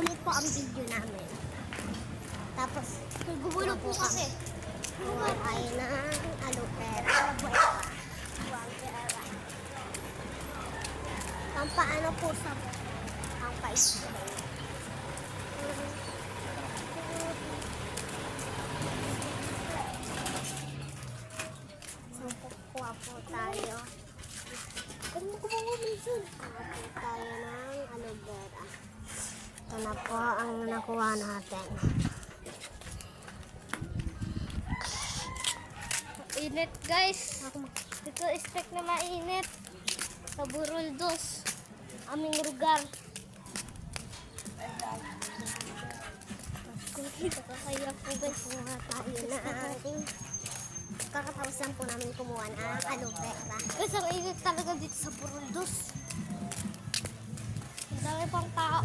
ulit po ang video namin. Tapos, Gugulo po kasi. buwan tayo ng aloe vera. Pampaano po sa pang-pa-spray. So, kukuha po tayo. Kukuha po tayo ng aloe vera. Ito na po ang nakuha natin. Init guys. Dito istek na mainit. Sa Buruldos. Aming lugar. Kaya po guys, kumuha tayo na ating kakatapos lang po namin kumuha ng aloe vera. Guys, ang init talaga dito sa Buruldos. Ang dami pang tao.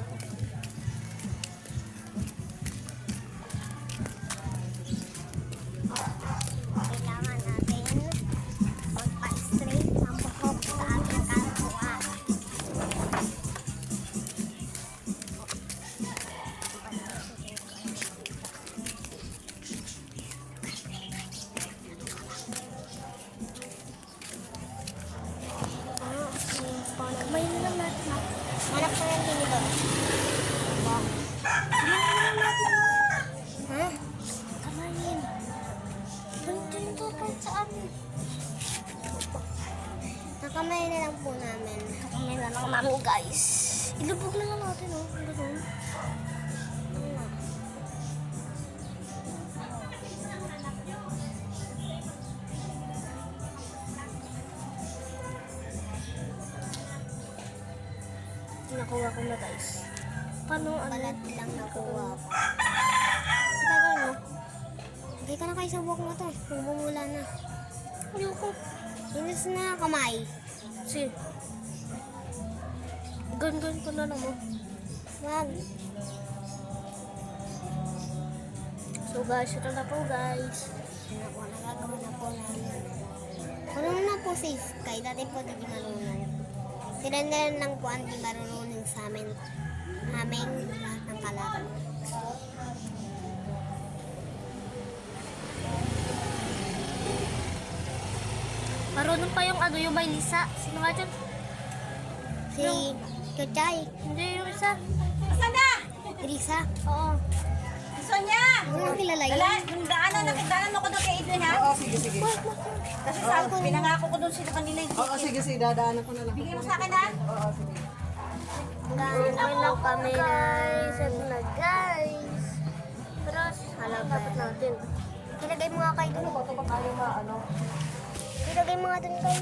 Kailangan natin magpa-straight ang buhok sa ating kalukuhan. May lang natin. Hanap ko yung tinidor. Ha? Kamayin. Ganito yung tupad sa amin. Nakamay na lang po namin. Kami na lang namin guys. Ilubog na lang natin oh. Ganun. Nakuha ko na guys. Paano ano? Balat lang nakuha ko. Tagal mo? Hindi ka na kayo sa buhok mo to. Bumumula na. Ayoko. Inis na kamay. Si. Gan-gan ko na lang oh. Wag. So guys, ito na po guys. Ako, nagagawa na po namin. Marunong na po si Sky. Dati po di marunong. Sila na lang po ang di marunong sa amin. Aming lahat ng kalaro. Marunong pa yung ano, yung may lisa. Sino nga dyan? Si Kuchay. Hindi yung isa. Asan na? Risa. Oo. Sonia! Ano kilala yun? Dala, yung daanan, nakidaanan mo ko doon kay Edwin, ha? Oo, sige, sige. Kasi sabi ko, pinangako ko doon sila kanila. Oo, sige, sige. Dadaanan ko na lang. Bigyan mo sa akin, ha? Oo, sige. Gano'n Hello kami guys. Ito na guys. Pero, alam dapat natin. Ilagay mo nga kayo dun. Ano ba ito? Baka ayaw ma, ano? Ilagay mo nga dun kayo.